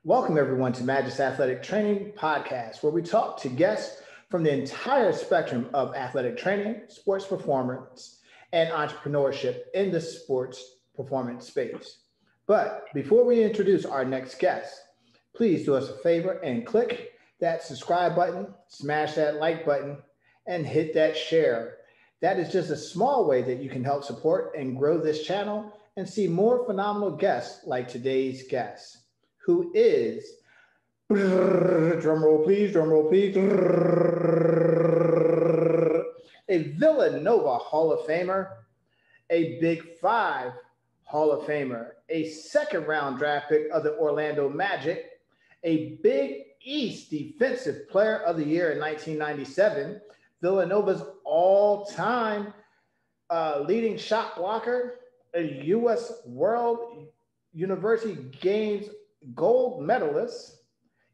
Welcome everyone to Magis Athletic Training Podcast, where we talk to guests from the entire spectrum of athletic training, sports performance, and entrepreneurship in the sports performance space. But before we introduce our next guest, please do us a favor and click that subscribe button, smash that like button, and hit that share. That is just a small way that you can help support and grow this channel and see more phenomenal guests like today's guest, who is, drum roll please, a Villanova Hall of Famer, a Big Five Hall of Famer, a second round draft pick of the Orlando Magic, a Big East Defensive Player of the Year in 1997, Villanova's all-time leading shot blocker, a U.S. World University Games gold medalist,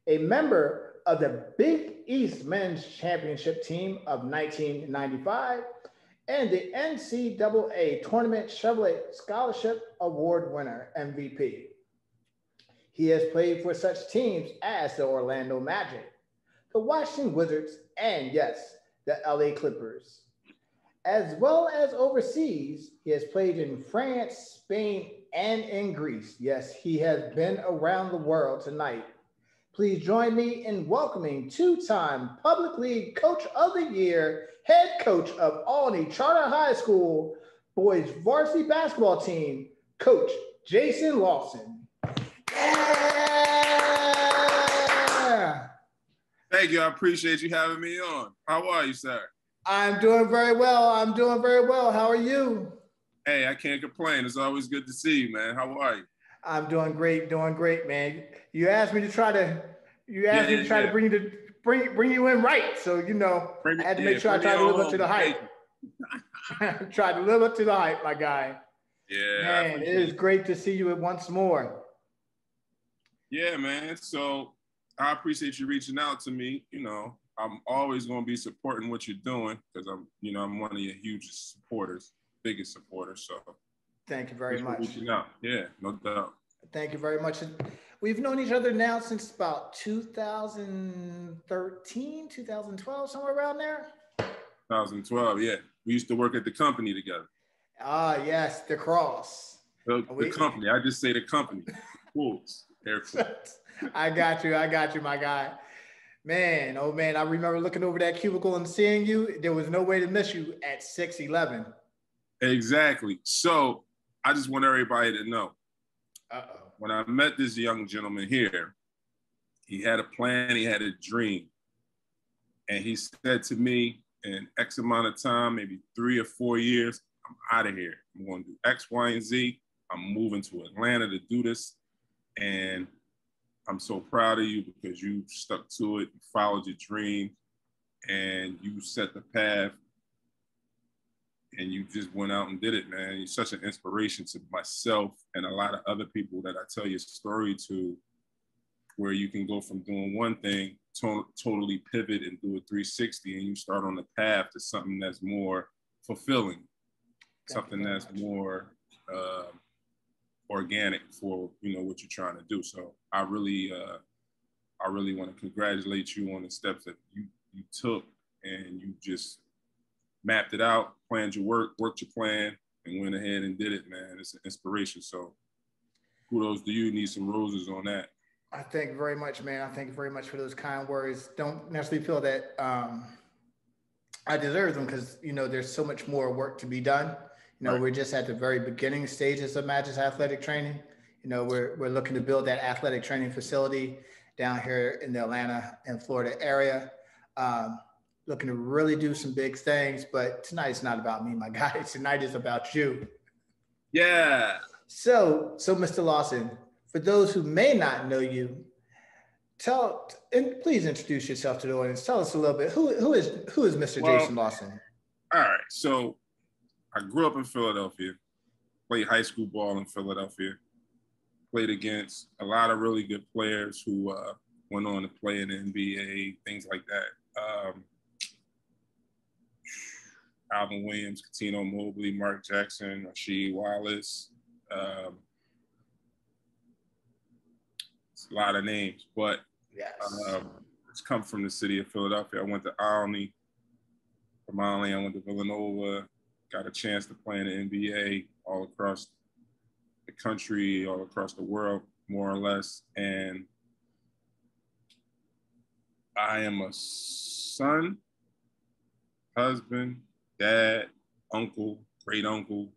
a member of the Big East Men's Championship team of 1995, and the NCAA Tournament Chevrolet Scholarship Award winner, MVP. He has played for such teams as the Orlando Magic, the Washington Wizards, and yes, the LA Clippers. As well as overseas, he has played in France, Spain, and in Greece. Yes, he has been around the world tonight. Please join me in welcoming two-time Public League Coach of the Year, head coach of OLNEY Charter High School boys varsity basketball team, Coach Jason Lawson. Yeah! Thank you. I appreciate you having me on. How are you, sir? I'm doing very well. How are you? Hey, I can't complain. It's always good to see you, man. How are you? I'm doing great, man. You asked me to try to bring you in right. So, I had to make sure I tried to live up to the hype. Tried to live up to the hype, my guy. Yeah. Man, it is great to see you once more. Yeah, man. So I appreciate you reaching out to me. I'm always going to be supporting what you're doing because I'm one of your hugest supporters, biggest supporters. So thank you very much. Reaching out. Yeah, no doubt. Thank you very much. We've known each other now since about 2013, 2012, somewhere around there. 2012, yeah. We used to work at the company together. Ah, yes, the Cross. The company. I just say the company. Fools. I got you, my guy. Man, oh man, I remember looking over that cubicle and seeing you. There was no way to miss you at 6'11". Exactly. So I just want everybody to know. Uh-oh. When I met this young gentleman here, he had a plan, he had a dream. And he said to me, in X amount of time, maybe 3 or 4 years, I'm out of here. I'm going to do X, Y, and Z. I'm moving to Atlanta to do this. And I'm so proud of you because you stuck to it, you followed your dream, and you set the path, and you just went out and did it, man. You're such an inspiration to myself and a lot of other people that I tell your story to, where you can go from doing one thing, totally pivot and do a 360, and you start on the path to something that's more fulfilling, something that's more organic for what you're trying to do. So I really want to congratulate you on the steps that you took, and you just mapped it out, planned your worked your plan, and went ahead and did it, man. It's an inspiration. So kudos to you. Need some roses on that. I thank you very much, man. I thank you very much for those kind words. Don't necessarily feel that I deserve them because, there's so much more work to be done. Right. We're just at the very beginning stages of Magis athletic training. We're looking to build that athletic training facility down here in the Atlanta and Florida area. Looking to really do some big things, but tonight's not about me, my guy. Tonight is about you. Yeah. So Mr. Lawson, for those who may not know you, please introduce yourself to the audience. Tell us a little bit. Who is Mr. Jason Lawson? All right. So I grew up in Philadelphia, played high school ball in Philadelphia, played against a lot of really good players who went on to play in the NBA, things like that. Alvin Williams, Cuttino Mobley, Mark Jackson, Rasheed Wallace, a lot of names, but yes, it's come from the city of Philadelphia. I went to OLNEY. From OLNEY, I went to Villanova. Got a chance to play in the NBA all across the country, all across the world, more or less. And I am a son, husband, dad, uncle, great uncle.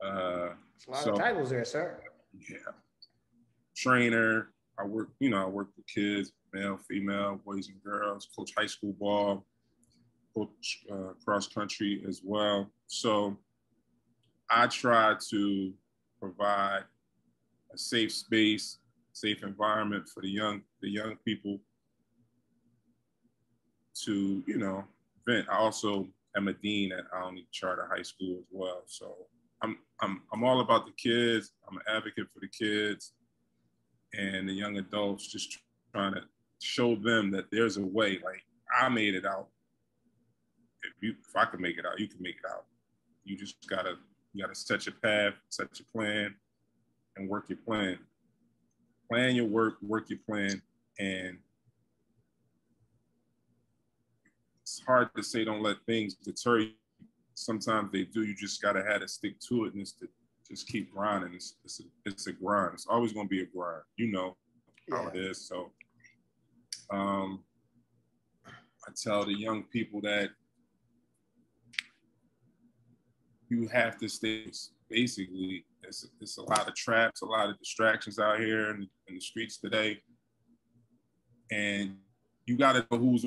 a lot of titles there, sir. Yeah. Trainer. I work with kids, male, female, boys and girls, coach high school ball, coach cross country as well. So I try to provide a safe space, safe environment for the young people to, vent. I also am a dean at OLNEY Charter High School as well. So I'm all about the kids. I'm an advocate for the kids and the young adults, just trying to show them that there's a way. Like, I made it out. If I can make it out, you can make it out. You just gotta set your path, set your plan, and work your plan. Plan your work your plan. And it's hard to say don't let things deter you. Sometimes they do. You just gotta have to stick to it, and it's to just keep grinding. It's a grind. It's always gonna be a grind. You know how it is. So I tell the young people that you have to stay. Basically, it's a lot of traps, a lot of distractions out here in the streets today, and you got to know who's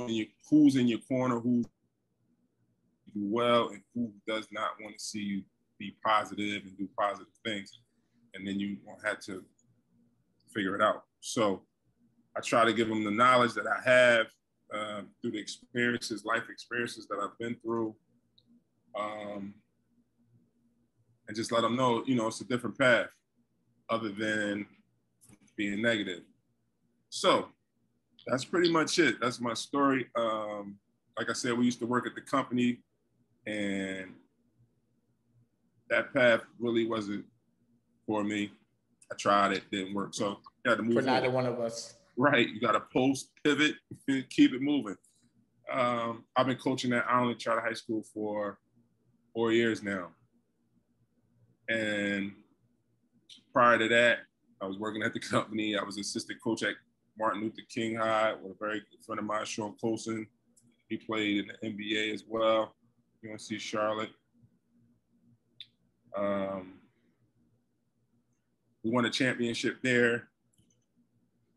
in your corner, who do well, and who does not want to see you be positive and do positive things, and then you won't have to figure it out. So I try to give them the knowledge that I have through the experiences, life experiences that I've been through. And just let them know, it's a different path other than being negative. So that's pretty much it. That's my story. Like I said, we used to work at the company, and that path really wasn't for me. I tried it, didn't work. So you had to move for neither one of us. Right. You got to post, pivot, and keep it moving. I've been coaching at OLNEY Charter High School for 4 years now. And prior to that, I was working at the company. I was assistant coach at Martin Luther King High with a very good friend of mine, Sean Colson. He played in the NBA as well, UNC Charlotte. We won a championship there,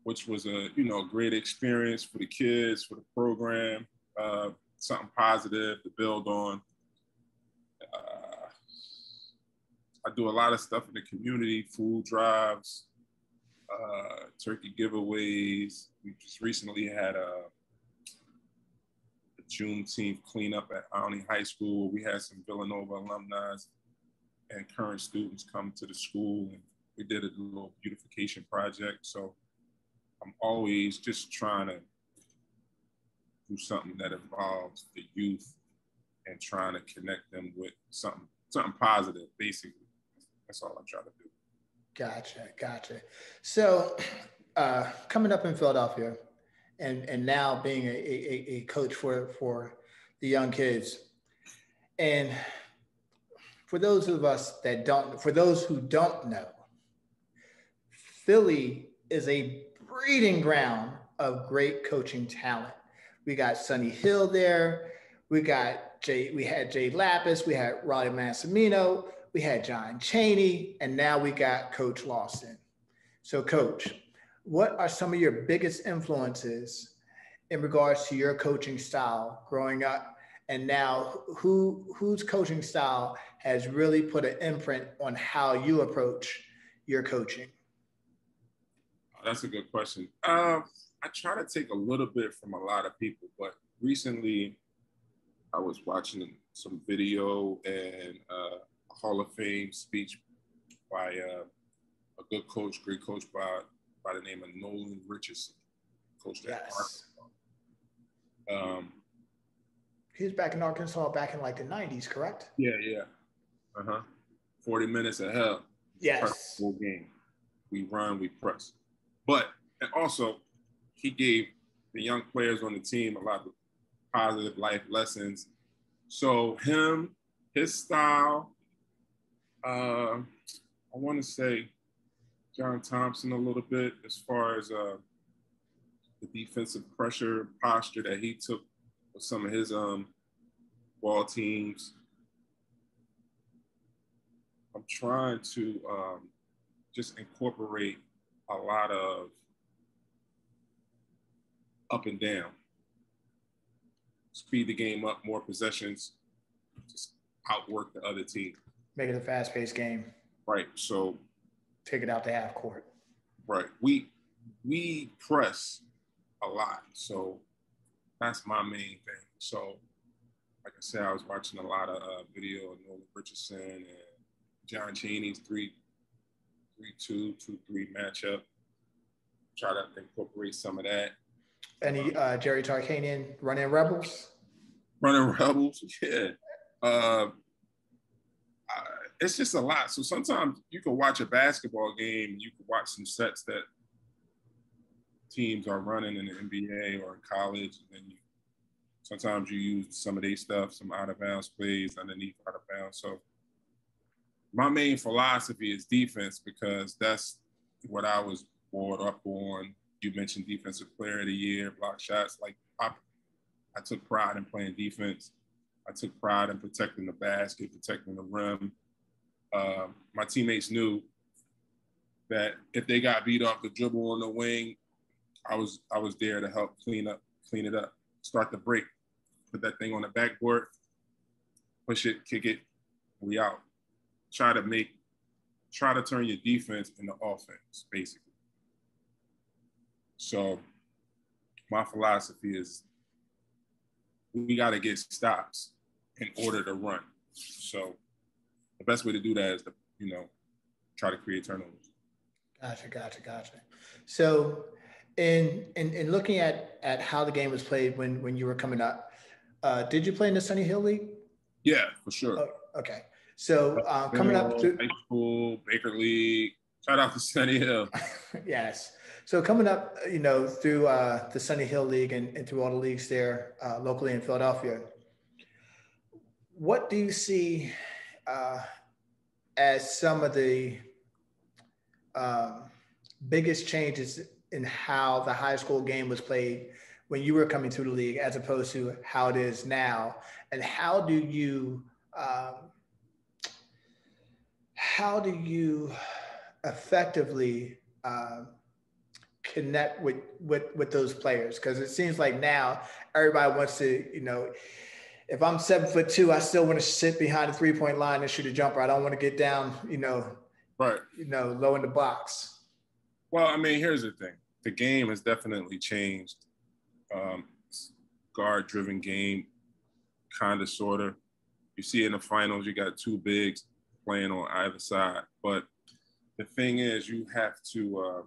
which was a great experience for the kids, for the program, something positive to build on. I do a lot of stuff in the community, food drives, turkey giveaways. We just recently had a Juneteenth cleanup at OLNEY High School. We had some Villanova alumni and current students come to the school, and we did a little beautification project. So I'm always just trying to do something that involves the youth and trying to connect them with something positive, basically. That's all I'm trying to do. Gotcha. So coming up in Philadelphia and now being a coach for the young kids, and for those who don't know, Philly is a breeding ground of great coaching talent. We got Sonny Hill there. We had Jay Lapis. We had Raleigh Massimino. We had John Chaney. And now we got Coach Lawson. So, Coach, what are some of your biggest influences in regards to your coaching style growing up? And now whose coaching style has really put an imprint on how you approach your coaching? That's a good question. I try to take a little bit from a lot of people, but recently I was watching some video and a Hall of Fame speech by a good coach, great coach by the name of Nolan Richardson, coached at Arkansas. He was back in Arkansas back in like the 90s, correct? Yeah. 40 minutes of hell. Yes. Full game. We run, we press. But And also, he gave the young players on the team a lot of positive life lessons. So his style, I want to say John Thompson a little bit as far as the defensive pressure posture that he took with some of his ball teams. I'm trying to just incorporate a lot of up and down. Speed the game up, more possessions, just outwork the other team. Make it a fast-paced game. Right. So take it out to half court. Right. We press a lot. So that's my main thing. So like I said, I was watching a lot of video of Nolan Richardson and John Chaney's 3-2, 2-3 matchup. Try to incorporate some of that. Any Jerry Tarkanian running Rebels? Running Rebels, yeah. It's just a lot. So sometimes you can watch a basketball game and you can watch some sets that teams are running in the NBA or in college, and then sometimes you use some of their stuff, some out of bounds plays underneath out of bounds. So my main philosophy is defense because that's what I was brought up on. You mentioned defensive player of the year, block shots. Like I took pride in playing defense. I took pride in protecting the basket, protecting the rim. My teammates knew that if they got beat off the dribble on the wing, I was there to help clean it up, start the break, put that thing on the backboard, push it, kick it, we out. Try to turn your defense into offense, basically. So my philosophy is we got to get stops in order to run. So the best way to do that is to, try to create turnovers. Gotcha. So in looking at how the game was played when you were coming up, did you play in the Sunny Hill League? Yeah, for sure. Oh, okay. So coming up through high school, Baker League, shout out to Sunny Hill. Yes. So coming up, through the Sunny Hill League and through all the leagues there locally in Philadelphia, what do you see as some of the biggest changes in how the high school game was played when you were coming to the league as opposed to how it is now? And how do you effectively connect with those players? Because it seems like now everybody wants to, if I'm 7'2", I still want to sit behind the 3-point line and shoot a jumper. I don't want to get down, right, low in the box. Well, I mean, here's the thing. The game has definitely changed. Guard-driven game, kind of, sort of. You see in the finals, you got two bigs playing on either side. But the thing is, you have to,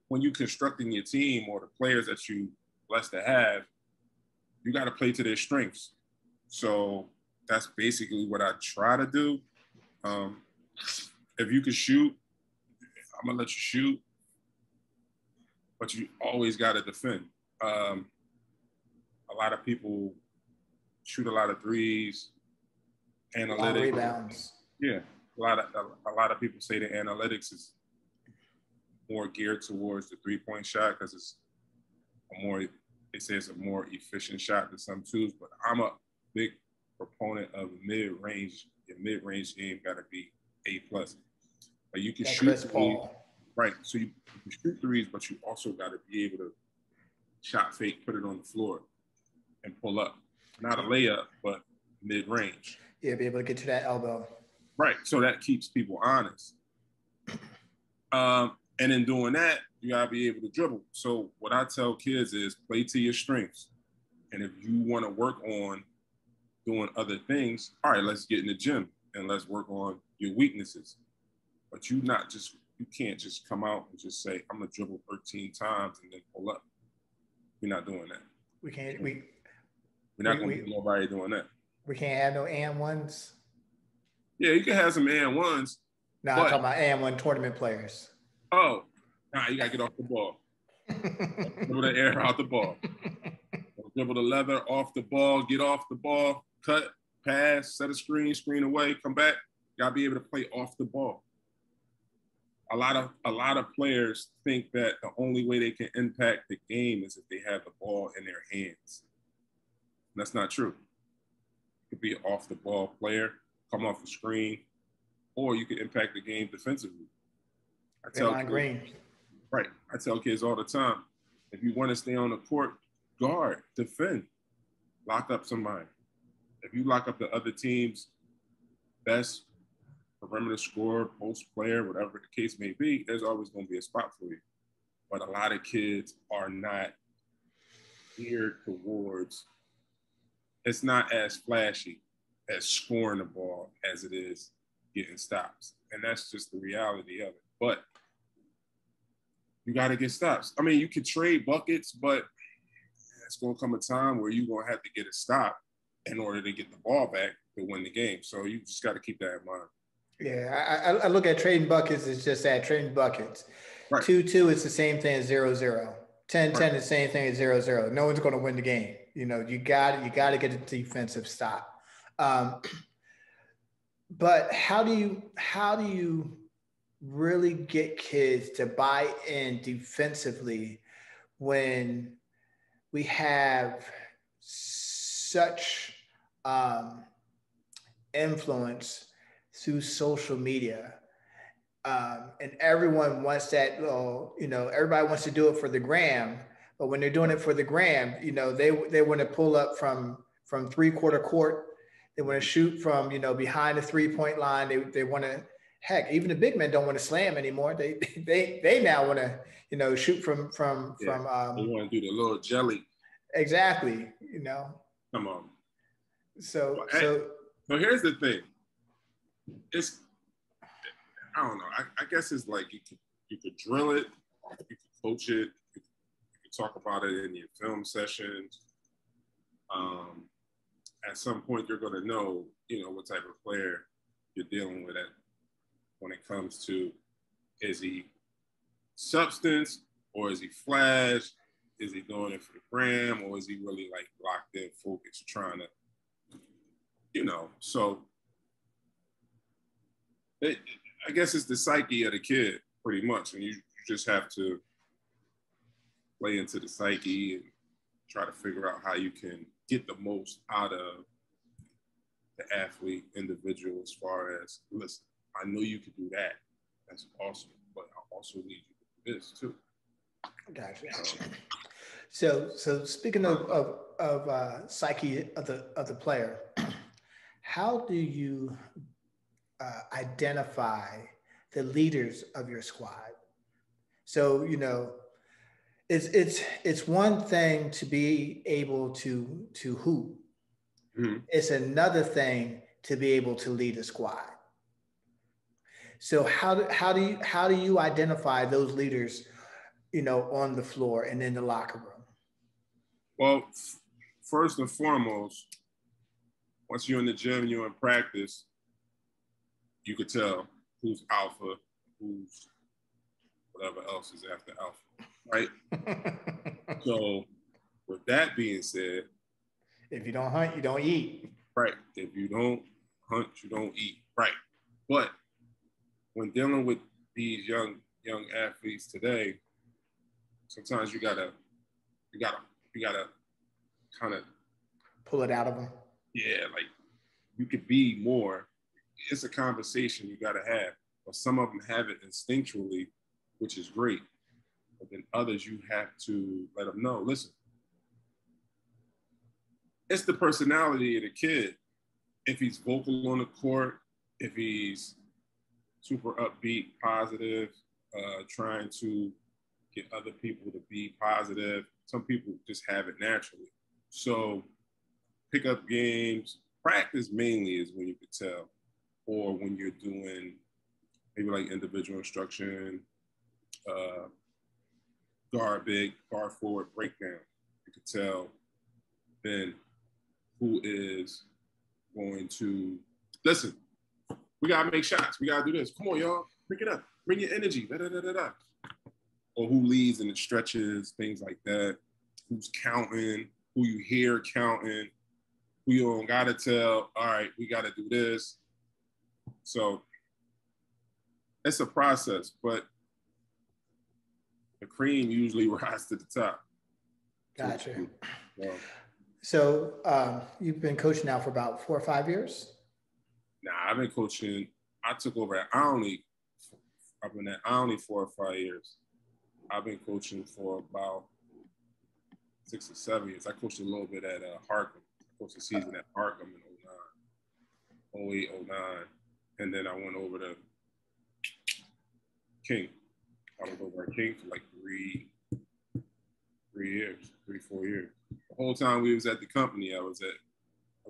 when you're constructing your team or the players that you blessed to have, you got to play to their strengths. So that's basically what I try to do. If you can shoot, I'm going to let you shoot, but you always got to defend. A lot of people shoot a lot of threes, analytics. Rebounds. Yeah, a lot of people say the analytics is more geared towards the 3-point shot because it's they say it's a more efficient shot than some twos, but I'm a big proponent of mid-range. Your mid-range game got to be A+. Like you can shoot threes, right? So you can shoot threes, but you also got to be able to shot fake, put it on the floor, and pull up. Not a layup, but mid-range. Yeah, be able to get to that elbow. Right. So that keeps people honest. And in doing that, you gotta be able to dribble. So what I tell kids is play to your strengths. And if you want to work on doing other things, all right, let's get in the gym and let's work on your weaknesses. But you can't just come out and just say, I'm gonna dribble 13 times and then pull up. We're not doing that. We're not gonna get nobody doing that. We can't have no and-ones. Yeah, you can have some and-ones. No, I'm talking about and-one tournament players. Oh, Nah, you gotta get off the ball. Dribble the air out the ball. Dribble the leather off the ball, get off the ball, cut, pass, set a screen away, come back. You gotta be able to play off the ball. A lot of players think that the only way they can impact the game is if they have the ball in their hands. And that's not true. You could be an off the ball player, come off the screen, or you can impact the game defensively. I tell kids all the time, if you want to stay on the court, guard, defend, lock up somebody. If you lock up the other team's best perimeter scorer, post player, whatever the case may be, there's always going to be a spot for you. But a lot of kids are not geared towards, it's not as flashy as scoring the ball as it is getting stops. And that's just the reality of it. But you got to get stops. I mean, you can trade buckets, but it's going to come a time where you're going to have to get a stop in order to get the ball back to win the game. So you just got to keep that in mind. Yeah, I look at trading buckets as just that, trading buckets. Right. 2-2 is the same thing as 0-0. 10-10 is the same thing as 0-0. No one's going to win the game. You know, you got to get a defensive stop. But how do you really get kids to buy in defensively when we have such influence through social media, and everyone wants that? Everybody wants to do it for the gram, but when they're doing it for the gram, they want to pull up from 3/4 court. They want to shoot from behind the 3-point line. They want to. Heck, even the big men don't want to slam anymore. They now want to shoot from. They want to do the little jelly. Exactly. Come on. So here's the thing. I don't know. I guess it's like you could drill it, you could coach it, you could talk about it in your film sessions. At some point, you're going to know, what type of player you're dealing with when it comes to, is he substance or is he flash? Is he doing it for the gram, or is he really like locked in, focused, trying to, so I guess it's the psyche of the kid pretty much. And you just have to play into the psyche and try to figure out how you can get the most out of the athlete, individual, as far as, listen, I know you can do that. That's awesome. But I also need you to do this too. Gotcha. So speaking of psyche of the player, how do you identify the leaders of your squad? So it's one thing to be able to hoop. Mm-hmm. It's another thing to be able to lead a squad. So how do you identify those leaders, on the floor and in the locker room? Well, first and foremost, once you're in the gym, you're in practice, you could tell who's alpha, who's whatever else is after alpha, right? So with that being said, if you don't hunt, you don't eat. Right. If you don't hunt, you don't eat. Right. But when dealing with these young athletes today, sometimes you gotta kind of pull it out of them. Yeah, like you could be more. It's a conversation you gotta have. But some of them have it instinctually, which is great. But then others, you have to let them know, listen, it's the personality of the kid. If he's vocal on the court, if he's super upbeat, positive, trying to get other people to be positive. Some people just have it naturally. So pickup games, practice mainly is when you could tell, or when you're doing maybe like individual instruction, guard big, guard forward, breakdown. You could tell then who is going to, listen, we got to make shots. We got to do this. Come on, y'all. Pick it up. Bring your energy. Da, da, da, da, da. or who leads in the stretches, things like that. Who's counting, who you hear counting, who you don't gotta tell, all right, we gotta do this. So it's a process, but the cream usually rises to the top. Gotcha. So you've been coaching now for about 4 or 5 years? Nah, I've been coaching. I took over at OLNEY. I've been at OLNEY 4 or 5 years. I've been coaching for about 6 or 7 years. I coached a little bit at Harkham. I coached a season at Harkham in 08, 09. And then I went over to King. I was over at King for like 4 years. The whole time we was at the company, I was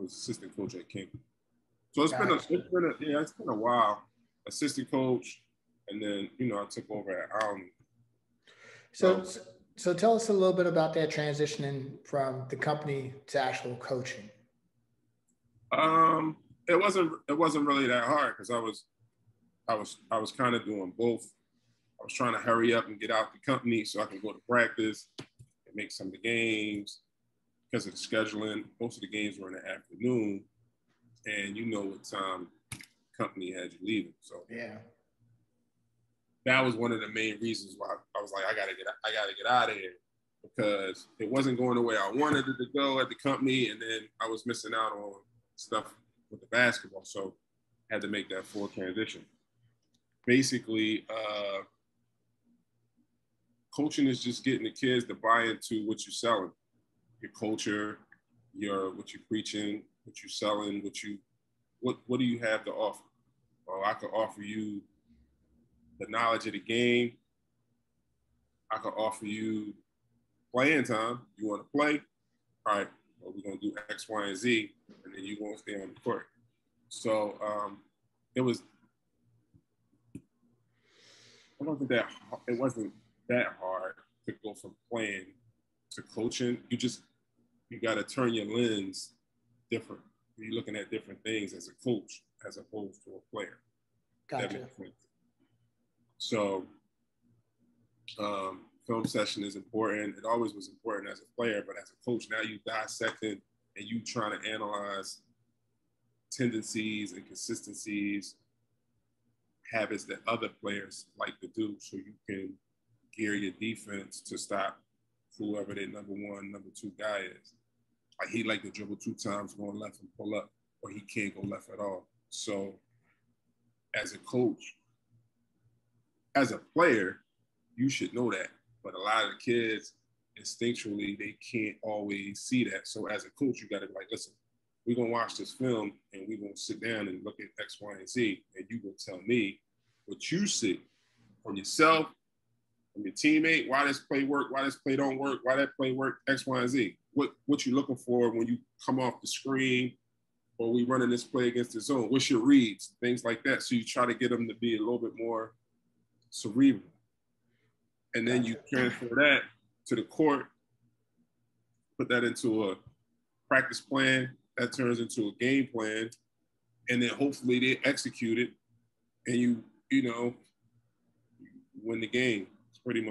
assistant coach at King. So it's been a while. Assistant coach, and then I took over at OLNEY. So tell us a little bit about that transitioning from the company to actual coaching. It wasn't really that hard because I was kind of doing both. I was trying to hurry up and get out the company so I can go to practice and make some of the games because of the scheduling. Most of the games were in the afternoon, and you know what time the company had you leaving. So yeah, that was one of the main reasons why I was like, I gotta get out of here because it wasn't going the way I wanted it to go at the company, and then I was missing out on stuff with the basketball. So I had to make that full transition. Basically, coaching is just getting the kids to buy into what you're selling, your culture, what you're preaching, what you're selling, what do you have to offer? Well, I could offer you the knowledge of the game. I could offer you playing time. You want to play? All right, well, we're going to do X, Y, and Z, and then you're going to stay on the court. So it wasn't that hard to go from playing to coaching. You got to turn your lens different. You're looking at different things as a coach as opposed to a player. Gotcha. So film session is important. It always was important as a player, but as a coach, now you dissecting and you trying to analyze tendencies and consistencies, habits that other players like to do so you can gear your defense to stop whoever their number one, number two guy is. Like he like to dribble 2 times, going left and pull up, or he can't go left at all. So as a coach, as a player, you should know that. But a lot of the kids, instinctually, they can't always see that. So as a coach, you got to be like, listen, we're going to watch this film and we're going to sit down and look at X, Y, and Z. And you going to tell me what you see from yourself, from your teammate, why this play work, why this play don't work, why that play work, X, Y, and Z. What you looking for when you come off the screen or we running this play against the zone? What's your reads? Things like that. So you try to get them to be a little bit more cerebral. And then you transfer that to the court, put that into a practice plan, that turns into a game plan, and then hopefully they execute it and you win the game. It's pretty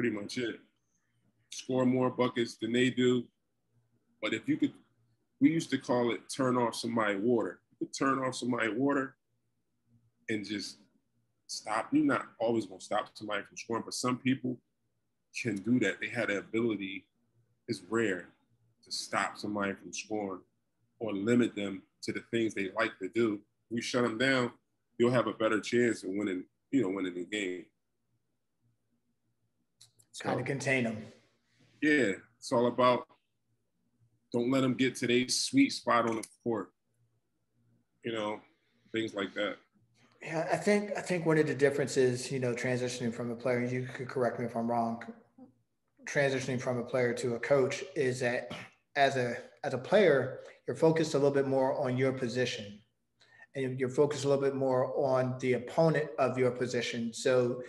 much it. Score more buckets than they do. But if you could, we used to call it turn off somebody's water. You could turn off somebody's water and just stop. You're not always going to stop somebody from scoring, but some people can do that. They have the ability, it's rare, to stop somebody from scoring or limit them to the things they like to do. We shut them down, you'll have a better chance of winning the game. Kind of contain them. Yeah, it's all about don't let them get to their sweet spot on the court. Things like that. Yeah, I think one of the differences, transitioning from a player, you could correct me if I'm wrong, transitioning from a player to a coach is that as a player, you're focused a little bit more on your position and you're focused a little bit more on the opponent of your position. So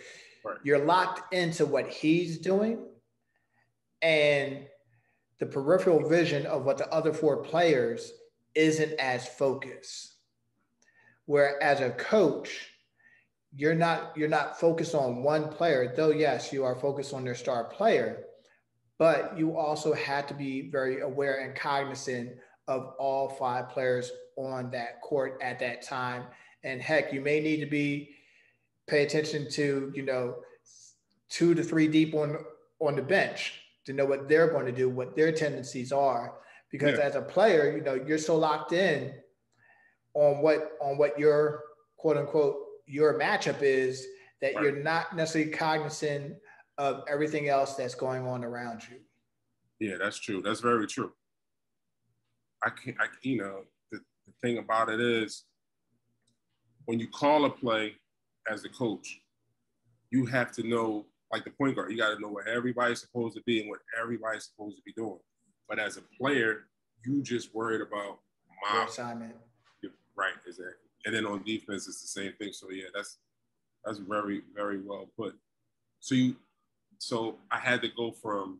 right. You're locked into what he's doing and the peripheral vision of what the other 4 players isn't as focused. Where as a coach, you're not focused on one player, though yes, you are focused on their star player, but you also had to be very aware and cognizant of all five players on that court at that time. And heck, you may need to be pay attention to, 2 to 3 deep on the bench to know what they're going to do, what their tendencies are. Because as a player, you're so locked in on what your quote unquote your matchup is that Right. you're not necessarily cognizant of everything else that's going on around you. Yeah, that's true. That's very true. The thing about it is when you call a play as a coach, you have to know, like the point guard, you got to know where everybody's supposed to be and what everybody's supposed to be doing. But as a player, you just worried about my assignment. Right, exactly. And then on defense, it's the same thing. So yeah, that's very, very well put. So I had to go from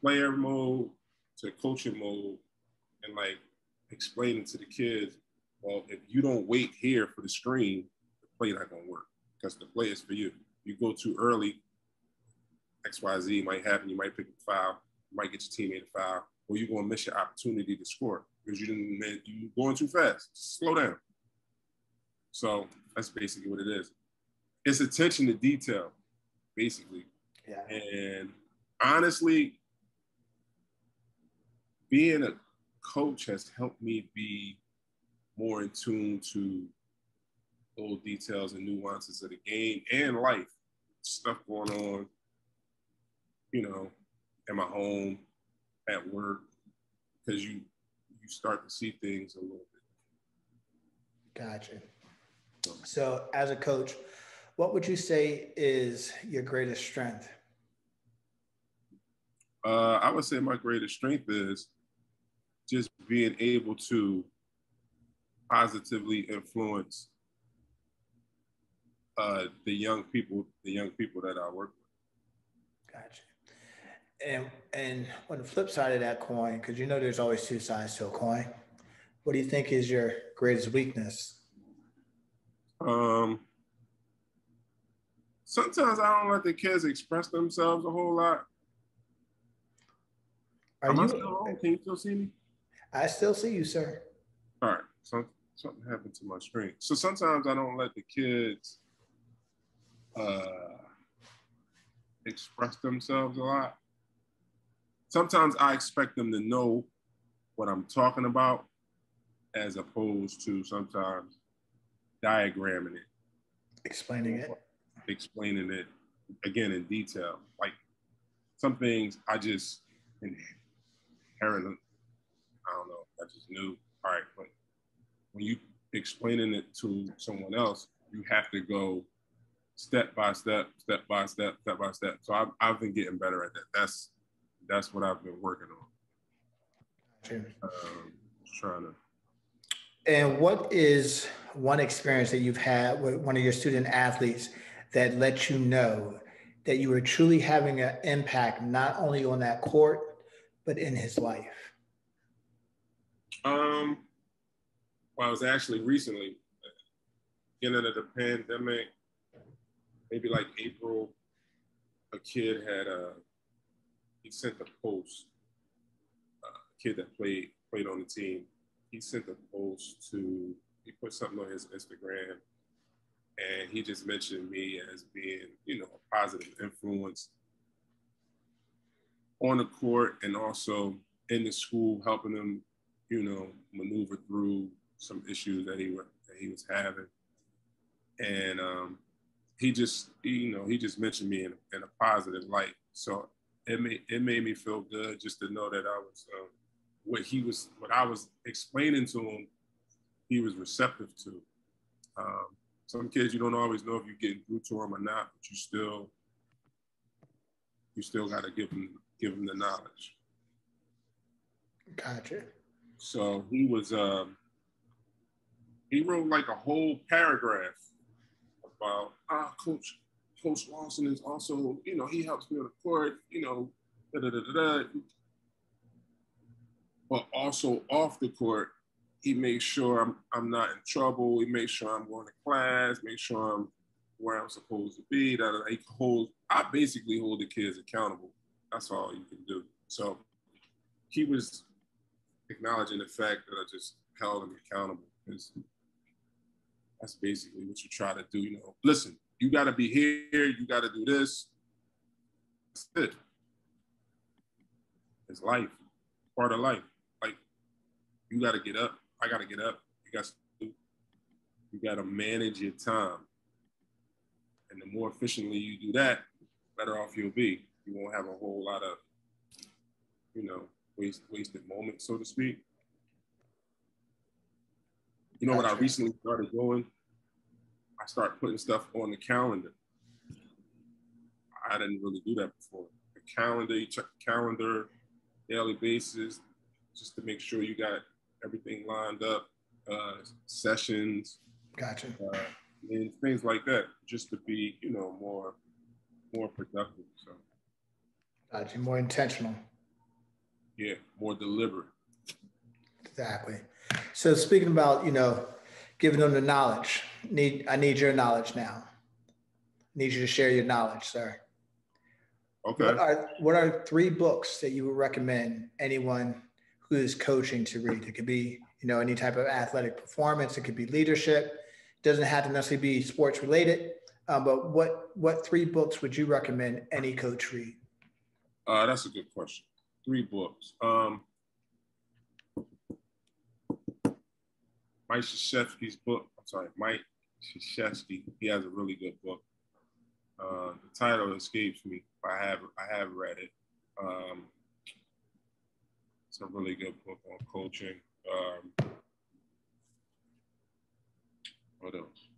player mode to coaching mode and like explaining to the kids, well, if you don't wait here for the screen, the play not gonna work because the play is for you. You go too early, XYZ might happen. You might pick a foul, you might get your teammate a foul, or you're gonna miss your opportunity to score because you're going too fast. Slow down. So that's basically what it is. It's attention to detail, basically. Yeah. And honestly, being a coach has helped me be more in tune to little details and nuances of the game and life. Stuff going on, in my home, at work, because you start to see things a little bit. Gotcha. So as a coach, what would you say is your greatest strength? I would say my greatest strength is just being able to positively influence the young people that I work with. Gotcha. And on the flip side of that coin, because there's always two sides to a coin, what do you think is your greatest weakness? Sometimes I don't let the kids express themselves a whole lot. Am I still on? Can you still see me? I still see you, sir. All right. Something happened to my screen. So sometimes I don't let the kids express themselves a lot. Sometimes I expect them to know what I'm talking about as opposed to sometimes diagramming it. Explaining it again in detail. Like some things I just inherently, I don't know, I just knew. All right, but when you explaining it to someone else, you have to go step by step. So I've been getting better at that. That's what I've been working on. Trying to. And what is one experience that you've had with one of your student athletes that let you know that you were truly having an impact not only on that court, but in his life? Well, I was actually recently, beginning of the pandemic, maybe like April, a kid he sent a post, a kid that played on the team. He sent a post he put something on his Instagram, and he just mentioned me as being, a positive influence on the court and also in the school, helping him, maneuver through some issues that he was having. And he just mentioned me in a positive light. So it made me feel good just to know that I was what I was explaining to him, he was receptive to. Some kids, you don't always know if you're getting through to them or not, but you still got to give them the knowledge. Gotcha. So he wrote like a whole paragraph about Coach Lawson is also, he helps me on the court, but also off the court, he makes sure I'm not in trouble. He makes sure I'm going to class, make sure I'm where I'm supposed to be. I basically hold the kids accountable. That's all you can do. So he was acknowledging the fact that I just held him accountable. That's basically what you try to do. You know, listen, you got to be here. You got to do this. That's it. It's life, part of life. Like, you got to get up. I got to get up. You got to manage your time. And the more efficiently you do that, better off you'll be. You won't have a whole lot of, wasted moments, so to speak. You know what I recently started doing? I started putting stuff on the calendar. I didn't really do that before. The calendar, you check the calendar, daily basis, just to make sure you got everything lined up, sessions. Gotcha. And things like that, just to be, more productive. So. Gotcha. More intentional. Yeah, more deliberate. Exactly. So speaking about, giving them the knowledge, I need your knowledge now. Need you to share your knowledge, sir. Okay. What are 3 books that you would recommend anyone who is coaching to read? It could be, any type of athletic performance. It could be leadership. It doesn't have to necessarily be sports related. But what 3 books would you recommend any coach read? That's a good question. 3 books. Mike Krzyzewski's book. Mike Krzyzewski. He has a really good book. The title escapes me. I have read it. It's a really good book on coaching. What else?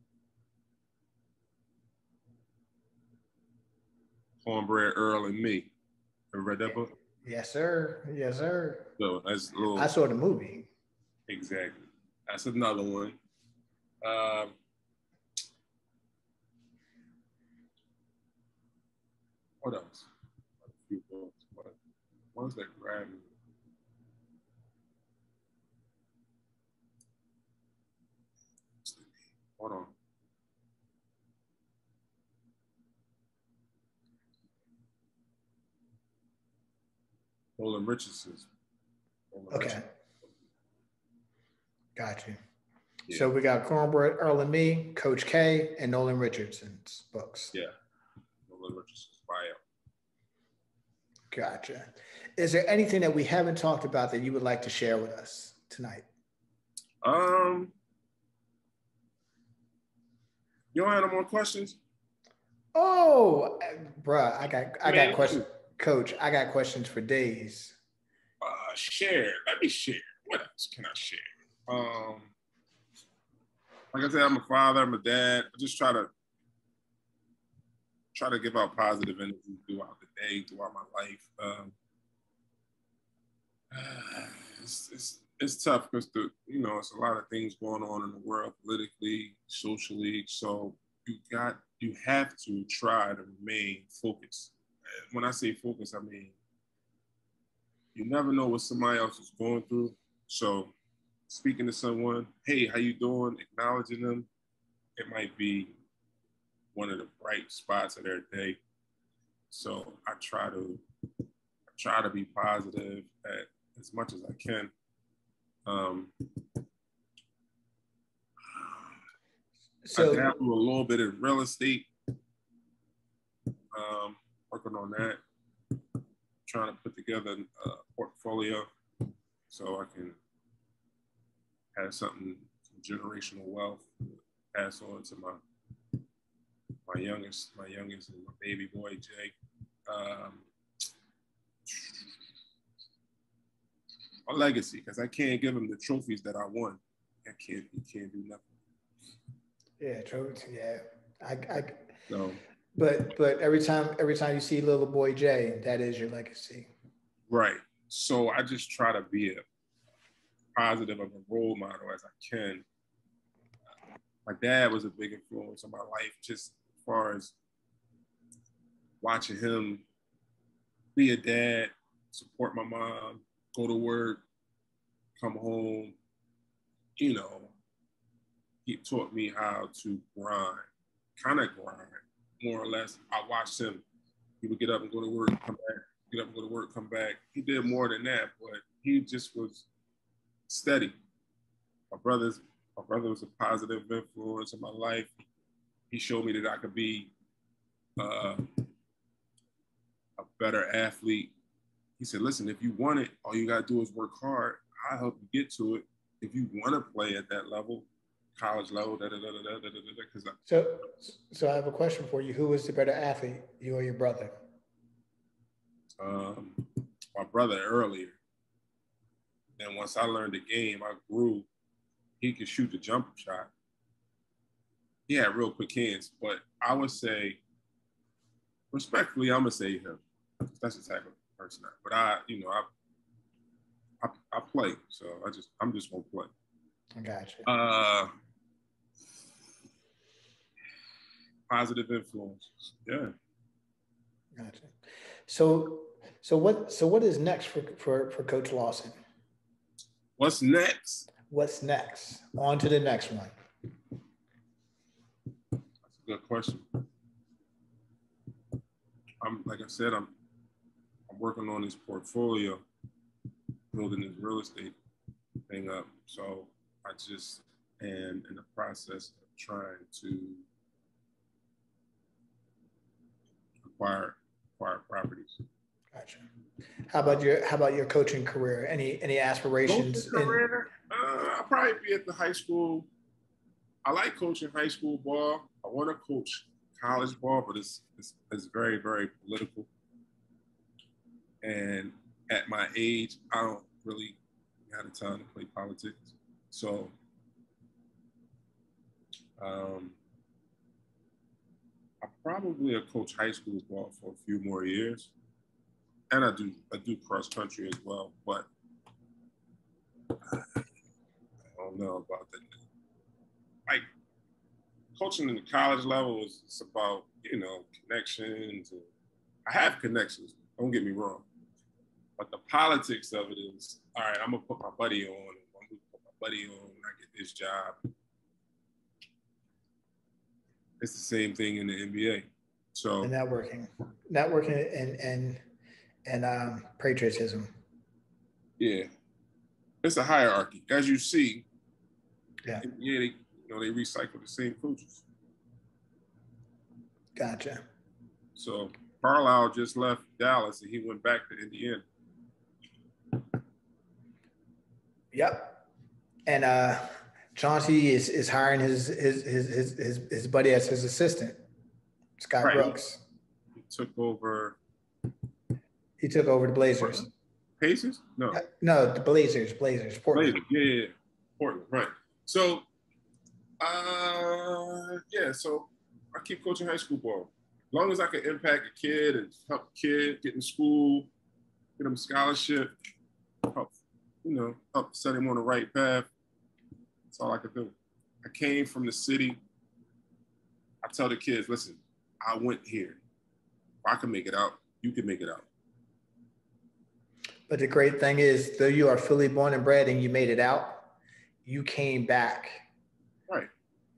Cornbread Earl and Me. Ever read that book? Yes, sir. Yes, sir. So that's a little. I saw the movie. Exactly. That's another one. What else? A few books. Ones that grab me. Hold on. Nolan Richardson's. Okay. Got you. Yeah. So we got Cornbread Earl and Me, Coach K, and Nolan Richardson's books. Yeah. Nolan Richardson's bio. Gotcha. Is there anything that we haven't talked about that you would like to share with us tonight? You don't have no more questions? Oh, bruh, I got questions. Coach, I got questions for days. Share. Let me share. What else can I share? Like I said, I'm a father, I'm a dad. I just try to give out positive energy throughout the day, throughout my life. It's tough because it's a lot of things going on in the world, politically, socially. So you have to try to remain focused. When I say focus, I mean you never know what somebody else is going through. So speaking to someone, hey, how you doing? Acknowledging them, it might be one of the bright spots of their day. So I try to be positive as much as I can. So I dabble a little bit in real estate. Working on that. Trying to put together a portfolio so I can have some generational wealth to pass on to my youngest and my baby boy Jay. A legacy, because I can't give him the trophies that I won. He can't do nothing. Yeah, trophies. Yeah, So. But every time you see little boy Jay, that is your legacy. Right. So I just try to be a positive of a role model as I can. My dad was a big influence on my life, just as far as watching him be a dad, support my mom, go to work, come home. He taught me how to grind. kind of grind, more or less. I watched him. He would get up and go to work, come back, get up and go to work, come back. He did more than that, but he just was steady. My brother was a positive influence in my life. He showed me that I could be a better athlete. He said, listen, if you want it, all you got to do is work hard. I'll help you get to it. If you want to play at that level, college level, So I have a question for you. Who was the better athlete, you or your brother? My brother earlier. Then once I learned the game, I grew. He could shoot the jump shot. He had real quick hands, but I would say, respectfully, I'm gonna say him. That's the type of person. But I play, so I'm just gonna play. I got you. Positive influences, yeah. Gotcha. So what is next for Coach Lawson? What's next? What's next? On to the next one. That's a good question. Like I said, I'm working on this portfolio, building this real estate thing up. So I just am in the process of trying to acquire properties. Gotcha. How about your coaching career? Any aspirations? Coaching career? I'll probably be at the high school. I like coaching high school ball. I want to coach college ball, but it's very, very political. And at my age, I don't really have the time to play politics. So I probably will coach high school ball for a few more years. And I do cross country as well, but I don't know about that. Like coaching in the college level is about, connections. I have connections, don't get me wrong. But the politics of it is, all right, I'm gonna put my buddy on, when I get this job. It's the same thing in the NBA. So and networking and patriotism. Yeah, it's a hierarchy. As you see, yeah, NBA, they recycle the same coaches. Gotcha. So Carlisle just left Dallas and he went back to Indiana. Yep. And Chauncey is hiring his buddy as his assistant, Scott Brooks. He took over the Blazers. Pacers? No, the Blazers. Portland. Blazers. Yeah. Portland, right. So, so I keep coaching high school ball. As long as I can impact a kid and help a kid get in school, get them a scholarship, help set him on the right path. That's all I could do. I came from the city. I tell the kids, listen, I went here. If I can make it out, you can make it out. But the great thing is, though you are fully born and bred and you made it out, you came back right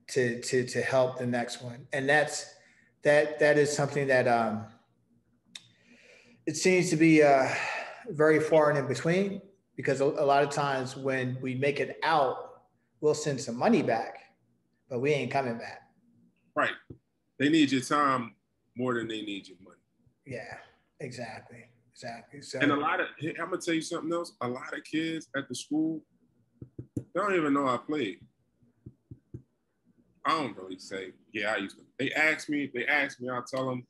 to help the next one. And that is something that it seems to be very far and in between, because a lot of times when we make it out, we'll send some money back, but we ain't coming back. Right. They need your time more than they need your money. Yeah, exactly. So, and I'm gonna tell you something else. A lot of kids at the school don't even know I played. I don't really say, yeah, I used to. They ask me, I'll tell them,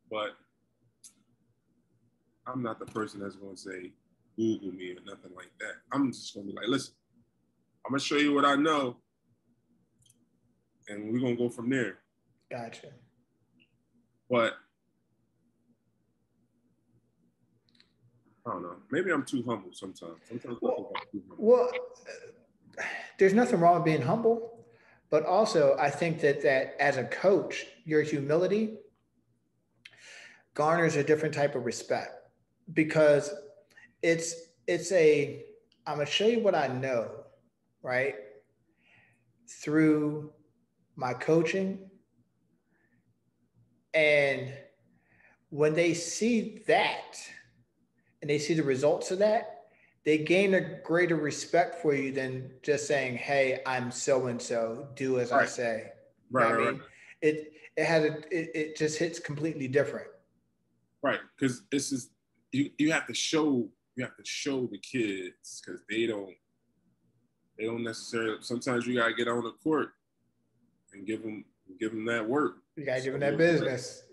but I'm not the person that's gonna say, Google me or nothing like that. I'm just gonna be like, listen, I'm gonna show you what I know, and we're gonna go from there. Gotcha. But I don't know. Maybe I'm too humble sometimes. Well, there's nothing wrong with being humble, but also I think that as a coach, your humility garners a different type of respect, because it's I'm gonna show you what I know, right? Through my coaching, And when they see that and they see the results of that, they gain a greater respect for you than just saying, "Hey, I'm so and so. Do as I Right. say." You know Right. what I Right. mean? Right. It has it just hits completely different. Right. Because this is you have to show the kids because they don't necessarily. Sometimes you gotta get on the court and give them that work. You gotta give So, them that business.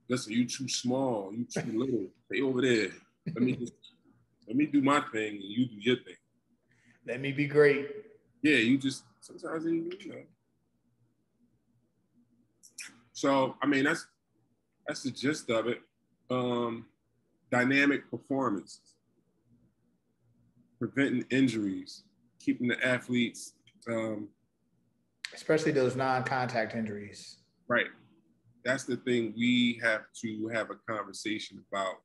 listen, you too small, you too little. Stay over there. Let me do my thing and you do your thing. Let me be great. Yeah, you just sometimes you know. So I mean that's the gist of it. Dynamic performance, preventing injuries, keeping the athletes especially those non-contact injuries. right. That's the thing we have to have a conversation about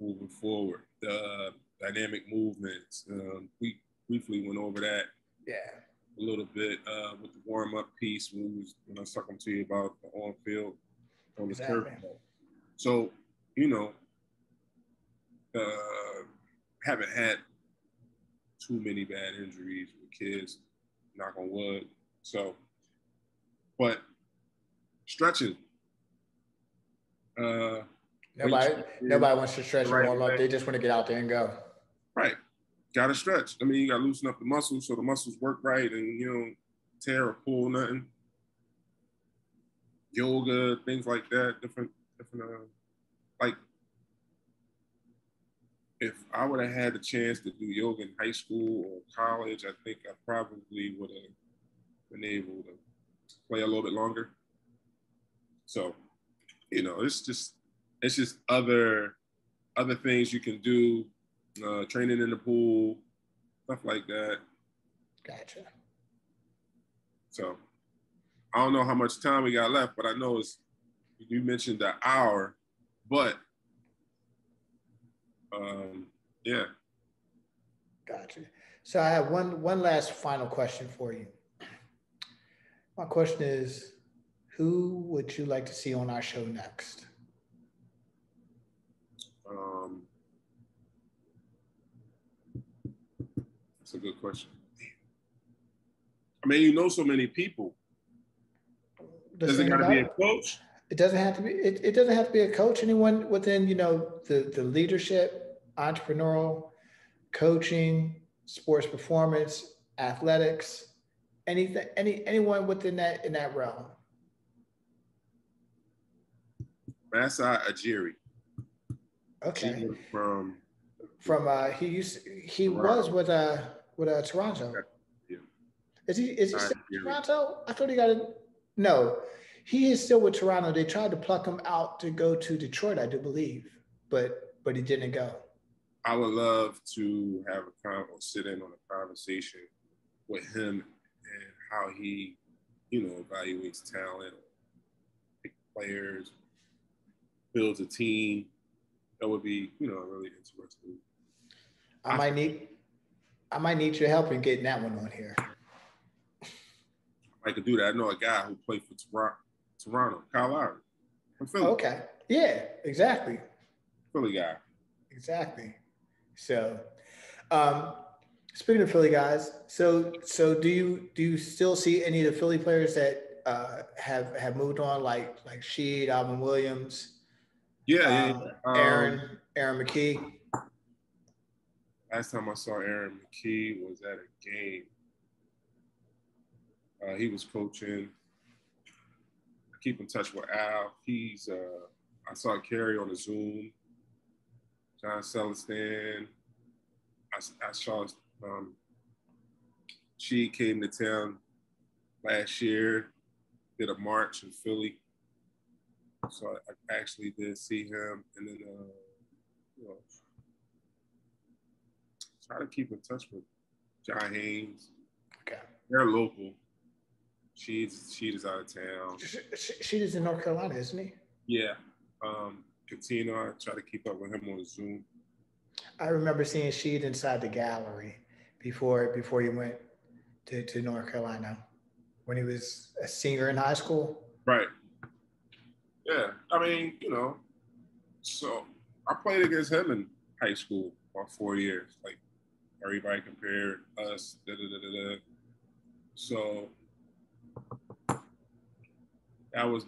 moving forward. The dynamic movements. We briefly went over that. Yeah. A little bit with the warm-up piece when I was talking to you about the on-field, on the turf. So, you know, haven't had too many bad injuries with kids, knock on wood. So, but stretching. Nobody wants to stretch and warm up. They just want to get out there and go. Right. Got to stretch. I mean, you got to loosen up the muscles so the muscles work right and, you know, tear or pull nothing. Yoga, things like that, different like if I would have had the chance to do yoga in high school or college, I think I probably would have been able to play a little bit longer. So, you know, it's just other things you can do, training in the pool, stuff like that. Gotcha. So I don't know how much time we got left, but I know you mentioned the hour, but yeah. Gotcha. So I have one last final question for you. My question is, who would you like to see on our show next? That's a good question. I mean, you know so many people. Does it got to be a coach? It doesn't have to be. It doesn't have to be a coach. Anyone within, you know, the leadership, entrepreneurial, coaching, sports performance, athletics, anything, anyone within that in that realm. Masa Ajiri. Okay. From he was with Toronto. Yeah. Is he still with Toronto? I thought he got it. No, he is still with Toronto. They tried to pluck him out to go to Detroit, I do believe, but he didn't go. I would love to have sit in on a conversation with him and how he, you know, evaluates talent, picks players, builds a team. That would be, you know, really interesting. I might need your help in getting that one on here. I could do that. I know a guy who played for Toronto, Kyle Lowry, from Philly. Okay. Yeah, exactly. Philly guy. Exactly. So, speaking of Philly guys, so do you still see any of the Philly players that have moved on, like Sheed, Alvin Williams? Yeah. Aaron McKee. Last time I saw Aaron McKee was at a game. He was coaching. I keep in touch with Al. I saw Kerry on the Zoom. John Celestin. I saw she came to town last year, did a march in Philly. So I actually did see him. And then, you know, try to keep in touch with John Haynes. Okay. They're local. Sheed is out of town. Sheed is in North Carolina, isn't he? Yeah. Catino, I try to keep up with him on Zoom. I remember seeing Sheed inside the gallery before he went to North Carolina when he was a senior in high school. Right. Yeah, I mean, so I played against him in high school for 4 years. Like everybody compared us. Da, da, da, da, da. So that was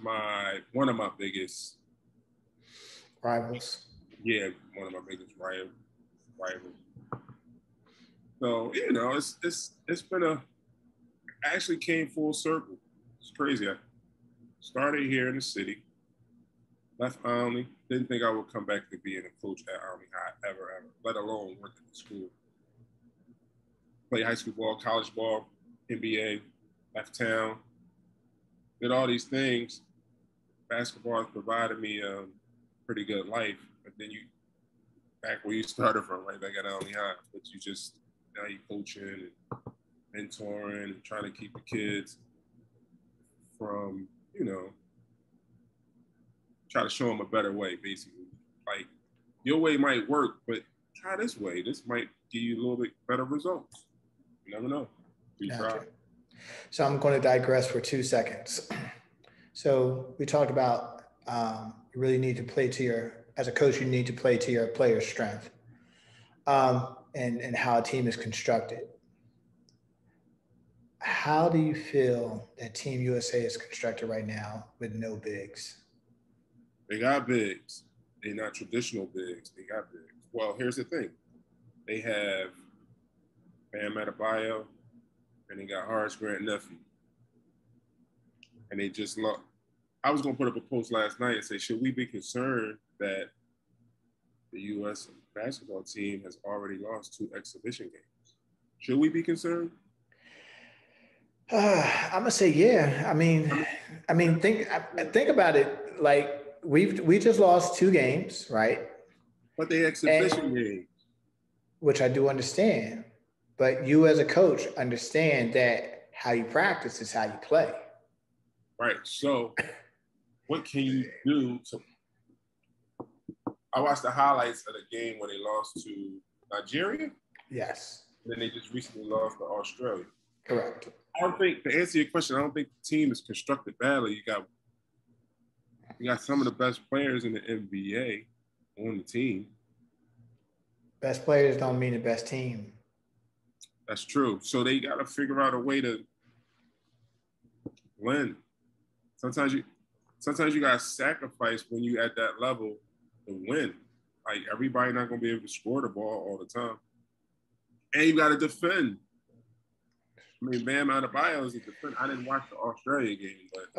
one of my biggest rivals. Yeah, one of my biggest rivals. So it's been I actually came full circle. It's crazy. I started here in the city, left OLNEY. Didn't think I would come back to being a coach at OLNEY High ever, let alone work at the school. Played high school ball, college ball, NBA, left town. Did all these things. Basketball has provided me a pretty good life. But then back where you started from, right back at OLNEY High, but now you coaching and mentoring and trying to keep the kids from, try to show them a better way, basically. Like, your way might work, but try this way. This might give you a little bit better results. You never know. Gotcha. So I'm going to digress for 2 seconds. So we talked about you really need to play as a coach, you need to play to your player's strength and how a team is constructed. How do you feel that Team USA is constructed right now with no bigs? They got bigs. They're not traditional bigs. They got bigs. Well, here's the thing. They have Bam Adebayo, and they got Horace Grant Nephew. And they just lost. I was going to put up a post last night and say, should we be concerned that the U.S. basketball team has already lost 2 exhibition games? Should we be concerned? I'm gonna say yeah. I mean, think about it. Like we just lost 2 games, right? But they exhibition games, which I do understand. But you, as a coach, understand that how you practice is how you play. Right. So, what can you do to? I watched the highlights of the game where they lost to Nigeria. Yes. And then they just recently lost to Australia. Correct. I don't think, to answer your question, I don't think the team is constructed badly. You got some of the best players in the NBA on the team. Best players don't mean the best team. That's true. So they got to figure out a way to win. Sometimes you got to sacrifice when you at that level to win. Like, everybody not going to be able to score the ball all the time. And you got to defend. I mean, Bam Adebayo is a defender. I didn't watch the Australia game, but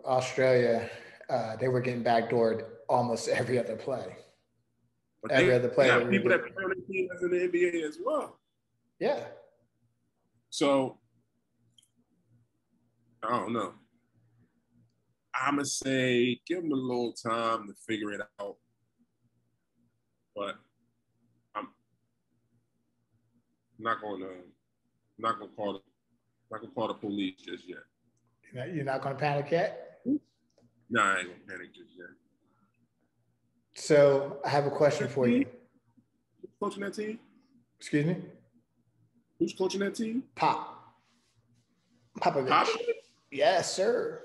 Australia, they were getting backdoored almost every other play. But every other play. Have people that play on the team that's in the NBA as well. Yeah. So I don't know. I'm gonna say give them a little time to figure it out, but I'm not gonna call the police just yet. You're not gonna panic yet? No, I ain't gonna panic just yet. So I have a question for you. Who's coaching that team? Excuse me? Who's coaching that team? Popovich. Yes, sir.